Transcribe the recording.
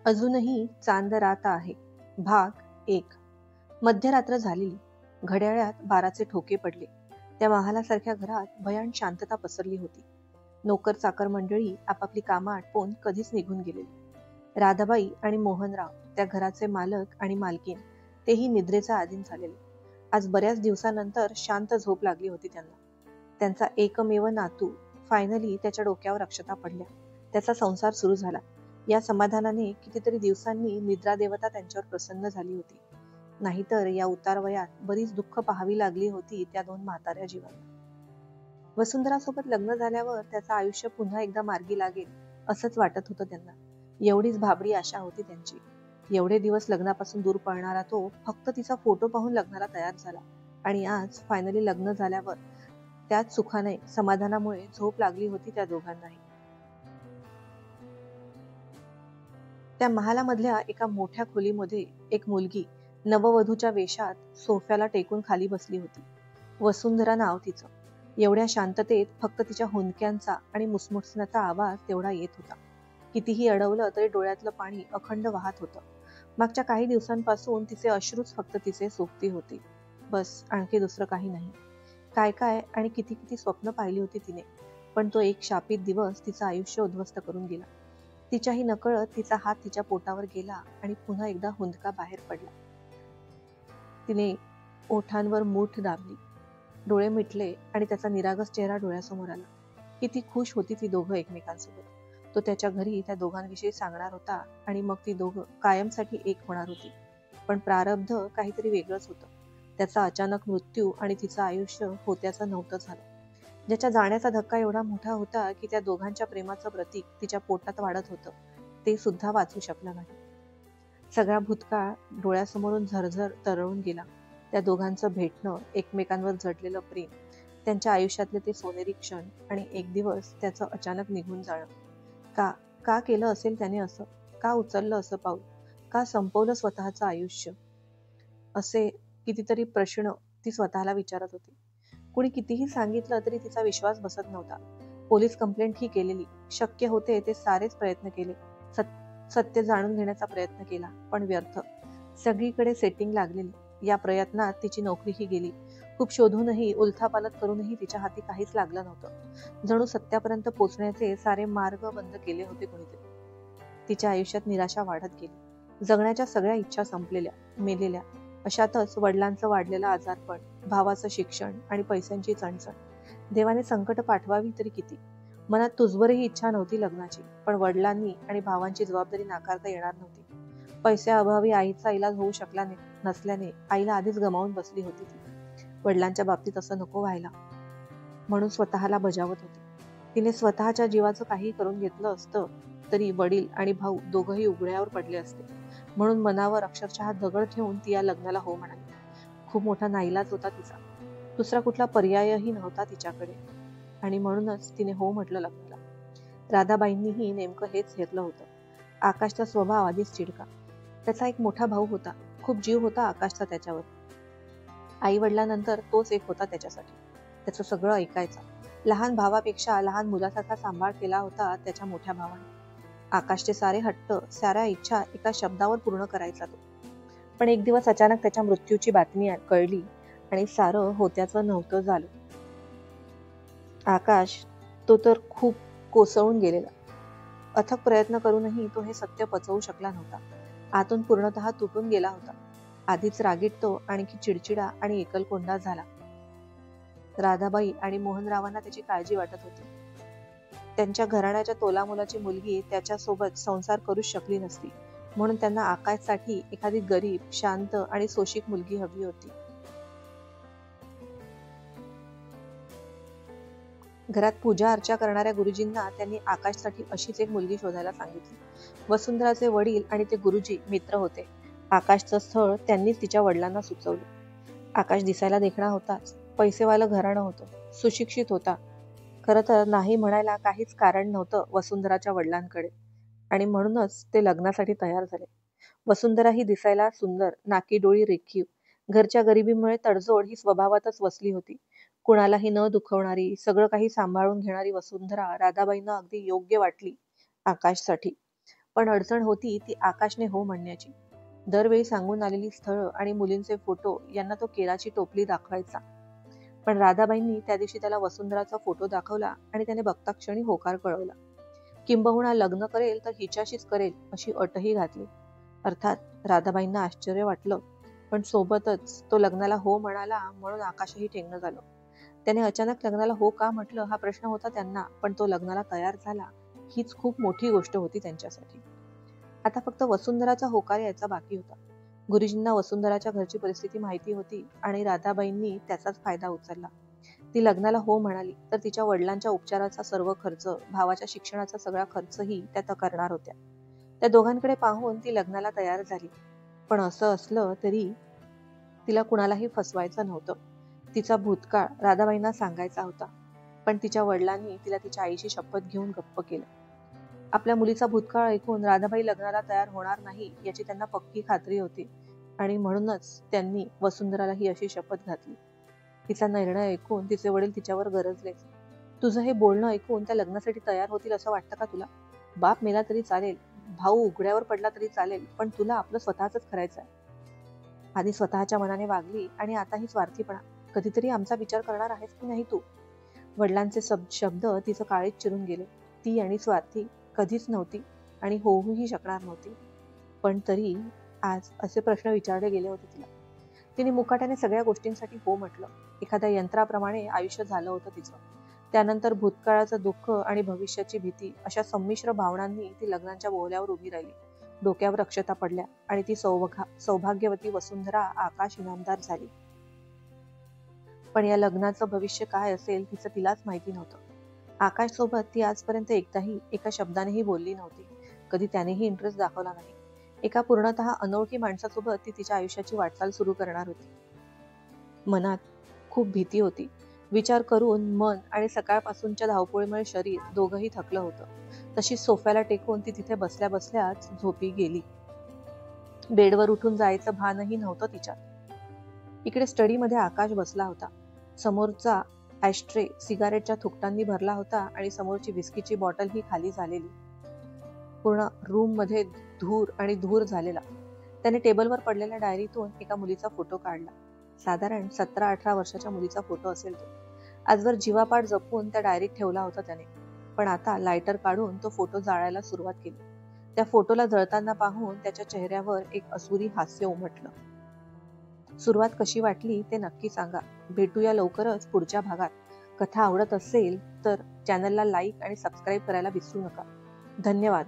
अजूनही चांद रात आहे. भाग 1. मध्यरात्र झालेली. घड्याळात 12चे ठोके पडले. त्या महालासारख्या घरात भयान शांतता पसरली होती. नोकर चाकर मंडळी आपापली कामं आटपून कधीच निघून गेलेली. राधाबाई आणि मोहनराव, त्या घराचे मालक आणि मालकीण, तेही निद्रेचा अधीन झालेले. आज बऱ्याच दिवसानंतर शांत झोप लागली होती त्यांना. त्यांचा एकमेव नातू फायनली त्याच्या डोक्यावर अक्षता पडल्या. त्याचा संसार सुरू झाला. या समाधानाने कितीतरी दिवसांनी निद्रा देवता त्यांच्यावर प्रसन्न झाली होती. नाहीतर या उतारवयात बरीच दुःख पाहावी लागली होती त्या दोन म्हाताऱ्या जीवांना. वसुंधरासोबत लग्न झाल्यावर त्याचं आयुष्य पुन्हा एकदा मार्गी लागेल असंच वाटत होतं त्यांना. एवढीच भाबडी आशा होती त्यांची. एवढे दिवस लग्नापासून दूर पळणारा तो फक्त तिचा फोटो पाहून लग्नाला तयार झाला. आणि आज फायनली लग्न झाल्यावर त्याच सुखाने, समाधानामुळे झोप लागली होती त्या दोघांनाही. त्या महालामधल्या एका मोठ्या खोलीमध्ये एक मुलगी नववधूच्या वेशात सोफ्याला टेकून खाली बसली होती. वसुंधरा नाव तिचं. एवढ्या शांततेत फक्त तिच्या हुंदक्यांचा आणि मुसमुसण्याचा आवाज तेवढा येत होता. कितीही अडवलं तरी डोळ्यातलं पाणी अखंड वाहत होतं. मागच्या काही दिवसांपासून तिचे अश्रूच फक्त तिचे सोबती होते. बस, आणखी दुसरं काही नाही. काय काय आणि किती किती स्वप्न पाहिली होती तिने, पण तो एक शापित दिवस तिचं आयुष्य उद्ध्वस्त करून गेला. तिच्याही नकळत तिचा हात तिच्या पोटावर गेला आणि पुन्हा एकदा हुंदका बाहेर पडला. तिने ओठांवर मूठ दाबली, डोळे मिटले आणि त्याचा निरागस चेहरा डोळ्यासमोर आला. किती खुश होती ती दोघं एकमेकांसोबत. तो त्याच्या घरी त्या दोघांविषयी सांगणार होता आणि मग ती दोघं कायमसाठी एक होणार होती. पण प्रारब्ध काहीतरी वेगळंच होतं. त्याचा अचानक मृत्यू आणि तिचं आयुष्य होत्याचं नव्हतं झालं. ज्याच्या जाण्याचा धक्का एवढा मोठा होता की त्या दोघांच्या प्रेमाचं प्रतीक तिच्या पोटात वाढत होतं, ते सुद्धा वाचू शकलं नाही. सगळा भूतकाळ डोळ्यासमोरून झरझर तरळून गेला. त्या दोघांचं भेटणं, एकमेकांवर जडलेलं प्रेम, त्यांच्या आयुष्यातले ते सोनेरी क्षण आणि एक दिवस त्याचं अचानक निघून जाणं. का का केलं असेल त्याने असं? का उचललं असं पाऊल? का संपवलं स्वतःचं आयुष्य? असे कितीतरी प्रश्न ती स्वतःला विचारत होती. कुणी कितीही सांगितलं तरी तिचा विश्वास बसत नव्हता. पोलीस कंप्लेंटही केलेली, शक्य होते ते सारेच प्रयत्न केले. सत्य जाणून घेण्याचा प्रयत्न केला, पण व्यर्थ. सगळीकडे सेटिंग लागलेली. या प्रयत्नात तिची नोकरीही गेली. खूप शोधूनही, उलथापालथ करूनही तिच्या हाती काहीच लागलं नव्हतं. जणू सत्यापर्यंत पोचण्याचे सारे मार्ग बंद केले होते कुणीतरी. तिच्या आयुष्यात निराशा वाढत गेली. जगण्याच्या सगळ्या इच्छा संपलेल्या, मेलेल्या. अशातच वडिलांचं वाढलेलं आजारपण, भावाचं शिक्षण आणि पैशांची चणचण. देवाने संकट पाठवावी तरी किती. मनात तुझवरही इच्छा नव्हती लग्नाची, पण वडिलांनी आणि भावांची जबाबदारी नाकारता येणार नव्हती. पैशाअभावी आईचा इलाज होऊ शकला नसल्याने आईला आधीच गमावून बसली होती ती. वडिलांच्या बाबतीत असं नको व्हायला म्हणून स्वतःला बजावत होती. तिने स्वतःच्या जीवाचं काही करून घेतलं असतं तरी वडील आणि भाऊ दोघंही उघड्यावर पडले असते. म्हणून मनावर अक्षरशः दगड ठेवून ती या लग्नाला हो म्हणाली. खूप मोठा नाईलाज होता तिचा. दुसरा कुठला पर्यायही नव्हता तिच्याकडे आणि म्हणूनच तिने हो म्हटलं लग्नाला. राधाबाईंनीही नेमकं हेच हेरलं होतं. आकाशचा स्वभाव आधीच चिडका. त्याचा एक मोठा भाऊ होता. खूप जीव होता आकाशचा त्याच्यावर. आई वडिलांनंतर तोच एक होता त्याच्यासाठी. त्याचं सगळं ऐकायचा. लहान भावापेक्षा लहान मुलासारखा सांभाळ केला होता त्याच्या मोठ्या भावाने. आकाशचे सारे हट्ट, साऱ्या इच्छा एका शब्दावर पूर्ण करायचा तो. पण एक दिवस अचानक त्याच्या मृत्यूची बातमी कळली आणि सारं होत्याचं नव्हतं झालं. आकाश, तो तर खूप कोसळून गेलेला. अथक प्रयत्न करूनही तो हे सत्य पचवू शकला नव्हता. आतून पूर्णतः तुटून गेला होता. आधीच रागीट तो आणखी चिडचिडा आणि एकलकोंडा झाला. राधाबाई आणि मोहनरावांना त्याची काळजी वाटत होती. त्यांच्या घराण्याच्या तोलामोलाची मुलगी त्याच्यासोबत संसार करूच शकली नसती, म्हणून त्यांना आकाशसाठी एखादी गरीब, शांत आणि सोशिक मुलगी हवी होती. घरात पूजा अर्चा करणाऱ्या गुरुजींना त्यांनी आकाशसाठी अशीच एक मुलगी शोधायला सांगितली. वसुंधराचे वडील आणि ते गुरुजी मित्र होते. आकाशचं स्थळ त्यांनीच तिच्या वडिलांना सुचवलं. आकाश दिसायला देखणा होताच. पैसेवालं घराणं होतं. सुशिक्षित होता. खरं तर नाही म्हणायला काहीच कारण नव्हतं वसुंधराच्या वडिलांकडे आणि म्हणूनच ते लग्नासाठी तयार झाले. वसुंधरा ही दिसायला सुंदर, नाकी डोळी रेखीव, घरच्या गरिबीमुळे तडजोड ही स्वभावातच वसली होती. कुणालाही न दुखवणारी, सगळं काही सांभाळून घेणारी वसुंधरा राधाबाईंना अगदी योग्य वाटली आकाशसाठी. पण अडचण होती ती आकाशने हो म्हणण्याची. दरवेळी सांगून आलेली स्थळं आणि मुलींचे फोटो यांना तो केराची टोपली दाखवायचा. पण राधाबाईंनी त्या दिवशी त्याला वसुंधराचा फोटो दाखवला आणि त्याने बघता क्षणी होकार कळवला. किंबहुना लग्न करेल तर हिच्याशीच करेल अशी अटही घातली. अर्थात राधाबाईंना आश्चर्य वाटलं, पण सोबतच तो लग्नाला हो म्हणाला म्हणून आकाशही ठेंगणं झालं. त्याने अचानक लग्नाला हो का म्हटलं हा प्रश्न होता त्यांना, पण तो लग्नाला तयार झाला हीच खूप मोठी गोष्ट होती त्यांच्यासाठी. आता फक्त वसुंधराचा होकार यायचा बाकी होता. गुरुजींना वसुंधराच्या घरची परिस्थिती माहिती होती आणि राधाबाईंनी त्याचाच फायदा उचलला. ती लग्नाला हो म्हणाली तर तिच्या वडिलांच्या उपचाराचा सर्व खर्च, भावाच्या शिक्षणाचा सगळा खर्चही त्या करणार होत्या. त्या दोघांकडे पाहून ती लग्नाला तयार झाली. पण असं असलं तरी तिला कुणालाही फसवायचं नव्हतं. तिचा भूतकाळ राधाबाईंना सांगायचा होता. पण तिच्या वडिलांनी तिला तिच्या आईची शपथ घेऊन गप्प केलं. आपल्या मुलीचा भूतकाळ ऐकून राधाबाई लग्नाला तयार होणार नाही याची त्यांना पक्की खात्री होती आणि म्हणूनच त्यांनी वसुंधराला ही अशी शपथ घातली. तिचा निर्णय ऐकून तिचे वडील तिच्यावर गरजले. तुझं हे बोलणं ऐकून त्या लग्नासाठी तयार होतील असं वाटतं का तुला? बाप मेला तरी चालेल, भाऊ उघड्यावर पडला तरी चालेल, पण तुला आपलं स्वतःच करायचं आहे. आधी स्वतःच्या मनाने वागली आणि आताही स्वार्थीपणा. कधीतरी आमचा विचार करणार आहेस की नाही तू? वडिलांचे शब्द तिचं काळीच चिरून गेले. ती आणि स्वार्थी कधीच नव्हती आणि होऊही शकणार नव्हती. पण तरी आज असे प्रश्न विचारले गेले होते तिला. तिने मुकाट्याने सगळ्या गोष्टींसाठी हो म्हटलं. एखाद्या यंत्राप्रमाणे आयुष्य झालं होतं तिचं. त्यानंतर भूतकाळाचं दुःख आणि भविष्याची भीती अशा संमिश्र भावनांनी ती लग्नाच्या बोहल्यावर उभी राहिली. डोक्यावर अक्षता पडल्या आणि ती सौभाग्यवती वसुंधरा आकाश इनामदार झाली. पण या लग्नाचं भविष्य काय असेल तिचं तिलाच माहिती नव्हतं. आकाश सोबत ती आजपर्यंत एकदाही एका शब्दानेही बोलली नव्हती. कधी त्यानेही इंटरेस्ट दाखवला नाही. एका पूर्णतः अनोळखी माणसासोबत ती तिच्या आयुष्याची वाटचाल सुरू करणार होती. मनात खूप भीती होती. विचार करून मन आणि सकाळपासूनच्या धावपळीमुळे शरीर दोघंही थकलं होतं. तशीच सोफ्याला टेकून ती तिथे बसल्या बसल्याच झोपी गेली. बेडवर उठून जायचं भानही नव्हतं तिच्यात. इकडे स्टडीमध्ये आकाश बसला होता. समोरचा ॲशट्रे सिगारेटच्या थुकटांनी भरला होता आणि समोरची विस्कीची बॉटल ही खाली झालेली. पूर्ण रूम मध्ये धूर आणि धूर झालेला. त्याने टेबलवर पडलेल्या डायरीतून एका मुलीचा फोटो काढला. साधारण 17-18 वर्षाच्या मुलीचा फोटो असेल तो. आजवर जीवापाड जपून त्या डायरीत ठेवला होता त्याने. पण आता लायटर काढून तो फोटो जाळायला सुरुवात केली. त्या फोटोला जळताना पाहून त्याच्या चेहऱ्यावर एक असुरी हास्य उमटलं. सुरुवात कशी वाटली ते नक्की सांगा. भेटूया लवकरच पुढच्या भागात. कथा आवडत असेल तर चॅनलला लाईक आणि सबस्क्राईब करायला विसरू नका. धन्यवाद.